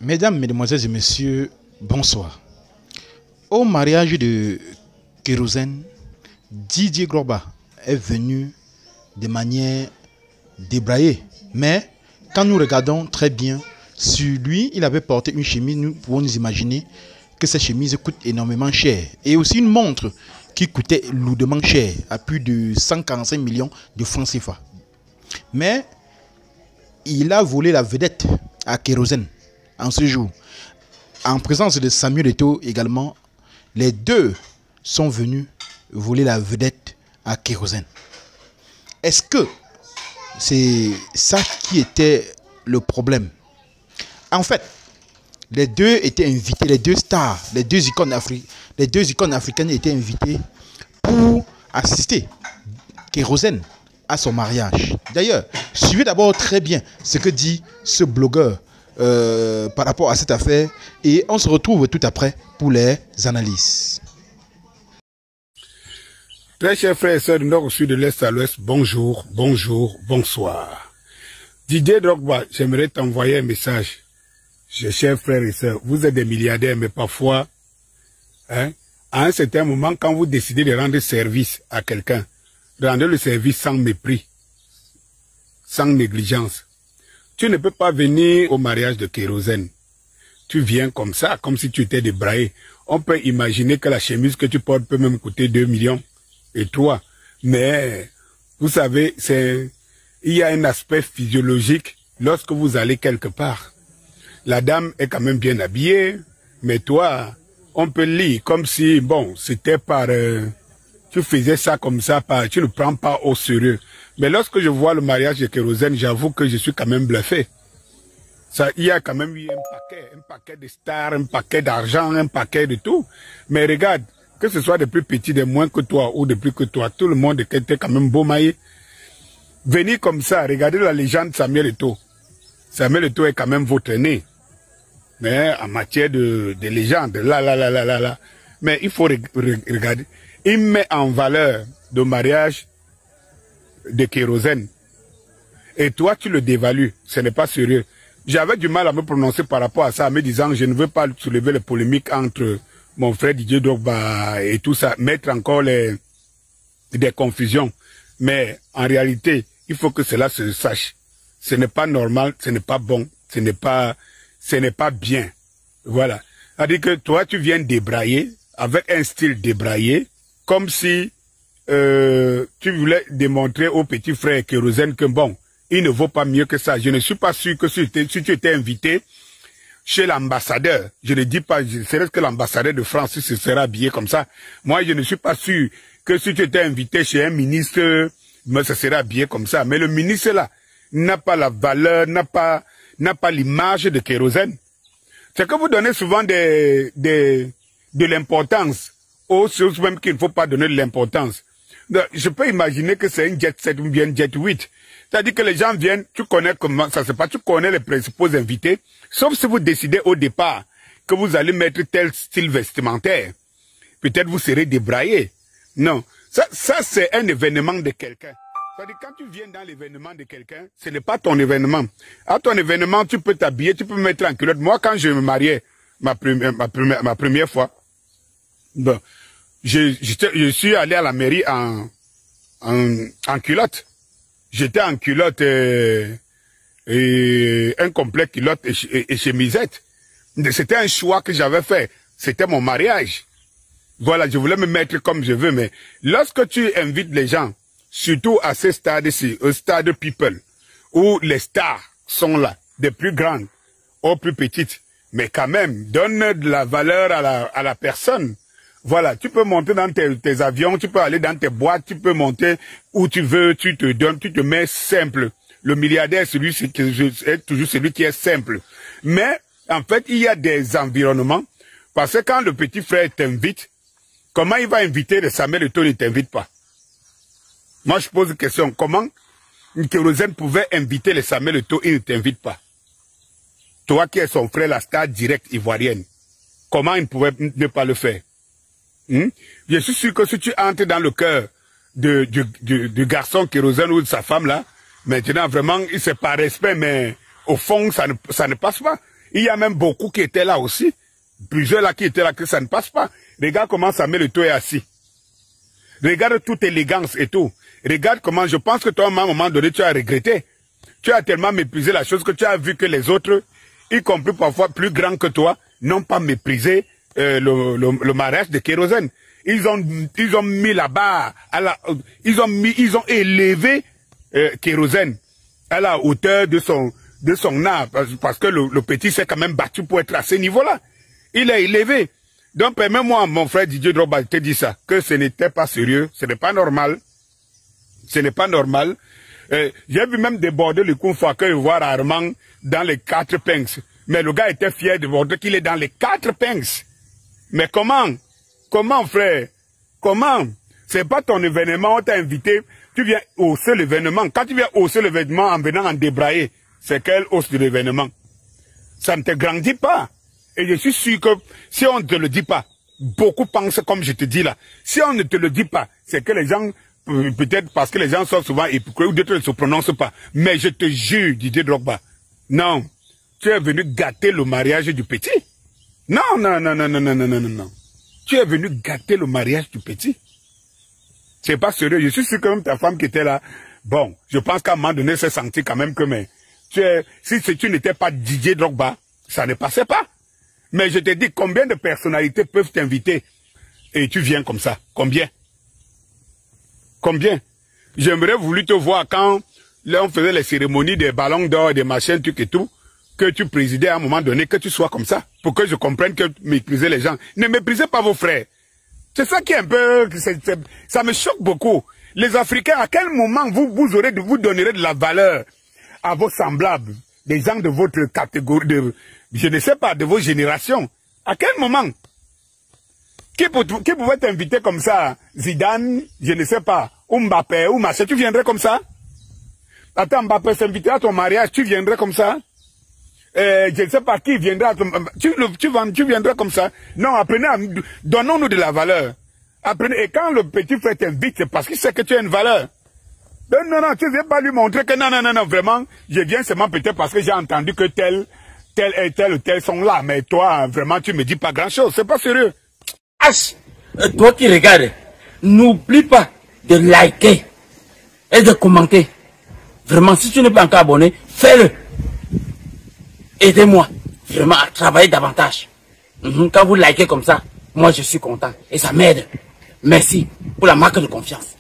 Mesdames, Mesdemoiselles et Messieurs, bonsoir. Au mariage de Kérosène, Didier Drogba est venu de manière débraillée. Mais quand nous regardons très bien, sur lui, il avait porté une chemise. Nous pouvons nous imaginer que cette chemise coûte énormément cher. Et aussi une montre qui coûtait lourdement cher, à plus de 145 millions de francs CFA. Mais il a volé la vedette à Kérosène en ce jour. En présence de Samuel Eto'o également, les deux sont venus voler la vedette à Kérosène. Est-ce que c'est ça qui était le problème? En fait, les deux étaient invités, les deux stars, les deux icônes africaines étaient invitées pour assister Kérosène à son mariage. D'ailleurs, suivez d'abord très bien ce que dit ce blogueur par rapport à cette affaire et on se retrouve tout après pour les analyses. Très chers frères et sœurs du nord au sud, de l'est à l'ouest, bonjour, bonjour, bonsoir. Didier Drogba, j'aimerais t'envoyer un message. Chers frères et sœurs, vous êtes des milliardaires, mais parfois, à un certain moment, quand vous décidez de rendre service à quelqu'un, rendez le service sans mépris, sans négligence. Tu ne peux pas venir au mariage de Kérosène. Tu viens comme ça, comme si tu étais débraillé. On peut imaginer que la chemise que tu portes peut même coûter 2 millions et 3. Mais, vous savez, il y a un aspect physiologique lorsque vous allez quelque part. La dame est quand même bien habillée, mais toi, on peut lire comme si, bon, c'était par... tu faisais ça comme ça, tu ne prends pas au sérieux. Mais lorsque je vois le mariage de Kérosène, j'avoue que je suis quand même bluffé. Il y a quand même eu un paquet de stars, un paquet d'argent, un paquet de tout. Mais regarde, que ce soit des plus petits, des moins que toi ou des plus que toi, tout le monde était quand même beau maillé. Venir comme ça, regardez la légende Samuel Eto'o. Samuel Eto'o est quand même votre aîné. Mais en matière de légende, là. Mais il faut regarder. Il met en valeur le mariage de Kérosène. Et toi, tu le dévalues. Ce n'est pas sérieux. J'avais du mal à me prononcer par rapport à ça, en me disant je ne veux pas soulever les polémiques entre mon frère Didier Drogba et tout ça, mettre encore des confusions. Mais en réalité, il faut que cela se sache. Ce n'est pas normal, ce n'est pas bon, ce n'est pas bien. Voilà. C'est-à-dire que toi, tu viens débrailler, avec un style débraillé, comme si tu voulais démontrer au petit frère Kérosène que bon, il ne vaut pas mieux que ça. Je ne suis pas sûr que si tu étais invité chez l'ambassadeur, je ne dis pas, c'est que l'ambassadeur de France se sera habillé comme ça. Moi, je ne suis pas sûr que si tu étais invité chez un ministre, ça serait habillé comme ça. Mais le ministre là n'a pas la valeur, n'a pas l'image de Kérosène. C'est que vous donnez souvent de l'importance aux choses même qu'il ne faut pas donner de l'importance. Je peux imaginer que c'est un jet 7 ou bien un jet 8. C'est-à-dire que les gens viennent, tu connais comment ça se passe, tu connais les principaux invités, sauf si vous décidez au départ que vous allez mettre tel style vestimentaire. Peut-être vous serez débraillé. Non, ça c'est un événement de quelqu'un. C'est-à-dire quand tu viens dans l'événement de quelqu'un, ce n'est pas ton événement. À ton événement, tu peux t'habiller, tu peux me mettre en culotte. Moi, quand je me mariais, ma première fois, bon, je suis allé à la mairie en culotte. J'étais en culotte et un complet culotte et chemisette. C'était un choix que j'avais fait. C'était mon mariage. Voilà, je voulais me mettre comme je veux, mais lorsque tu invites les gens, surtout à ces stades-ci, au stade people, où les stars sont là, des plus grandes aux plus petites, mais quand même, donne de la valeur à la personne. Voilà, tu peux monter dans tes avions, tu peux aller dans tes boîtes, tu peux monter où tu veux, tu te donnes, tu te mets simple. Le milliardaire, est toujours celui qui est simple. Mais, en fait, il y a des environnements, parce que quand le petit frère t'invite, comment il va inviter le Samuel Eto'o ne t'invite pas? Moi, je pose une question. Comment Kérosène pouvait inviter le Samuel Eto'o et il ne t'invite pas? Toi qui es son frère, la star directe ivoirienne, comment il ne pouvait ne pas le faire? Je suis sûr que si tu entres dans le cœur du garçon Kérosène ou de sa femme là, maintenant vraiment, c'est par respect, mais au fond, ça ne passe pas. Il y a même beaucoup qui étaient là aussi. Plusieurs là qui étaient là que ça ne passe pas. Regarde comment Samuel Eto'o est assis. Regarde toute élégance et tout. Regarde comment, je pense que toi, à un moment donné, tu as regretté. Tu as tellement méprisé la chose que tu as vu que les autres, y compris parfois plus grands que toi, n'ont pas méprisé le mariage de Kérosène. Ils ont mis là-bas, ils ont élevé Kérosène à la hauteur de son art, parce que le petit s'est quand même battu pour être à ce niveau-là. Il est élevé. Donc, permets-moi, mon frère Didier Drogba, te dit ça, que ce n'était pas sérieux, ce n'est pas normal. Ce n'est pas normal. J'ai vu même déborder le coup fois que voir rarement dans les 4 pinks. Mais le gars était fier de voir qu'il est dans les 4 pinks. Mais comment? Comment, frère? Comment? C'est pas ton événement, on t'a invité, tu viens hausser l'événement. Quand tu viens hausser l'événement en venant en débrailler, c'est quelle hausse de l'événement? Ça ne te grandit pas. Et je suis sûr que si on ne te le dit pas, beaucoup pensent comme je te dis là. Si on ne te le dit pas, c'est que les gens, peut-être parce que les gens sont souvent hypocrites ou d'autres ne se prononcent pas. Mais je te jure, Didier Drogba, non, tu es venu gâter le mariage du petit. Non, non, non, non, non, non, non, non, non. Tu es venu gâter le mariage du petit. C'est pas sérieux. Je suis sûr que même ta femme qui était là, bon, je pense qu'à un moment donné, s'est senti quand même que, mais, si tu n'étais pas Didier Drogba, ça ne passait pas. Mais je te dis, combien de personnalités peuvent t'inviter et tu viens comme ça? Combien? Combien? J'aimerais voulu te voir quand là, on faisait les cérémonies des ballons d'or, des machins, trucs et tout, que tu présidais à un moment donné, que tu sois comme ça, pour que je comprenne que mépriser les gens. Ne méprisez pas vos frères. C'est ça qui est un peu... ça me choque beaucoup. Les Africains, à quel moment vous donnerez de la valeur à vos semblables, des gens de votre catégorie, je ne sais pas, de vos générations? À quel moment? Qui pouvait t'inviter comme ça? Zidane, je ne sais pas, ou Mbappé, ou machin, tu viendrais comme ça? Attends, Mbappé s'inviter à ton mariage, tu viendrais comme ça? Je ne sais pas qui viendra à ton... Tu viendrais comme ça? Non, apprenez, donnons-nous de la valeur. Apprenez, et quand le petit frère t'invite, c'est parce qu'il sait que tu as une valeur. Non, non, tu ne viens pas lui montrer que non, non, non, non, vraiment, je viens seulement peut-être parce que j'ai entendu que tel ou tel sont là, mais toi, vraiment, tu me dis pas grand-chose, c'est pas sérieux. H, toi qui regardes, n'oublie pas de liker et de commenter. Vraiment, si tu n'es pas encore abonné, fais-le. Aidez-moi vraiment à travailler davantage. Quand vous likez comme ça, moi je suis content et ça m'aide. Merci pour la marque de confiance.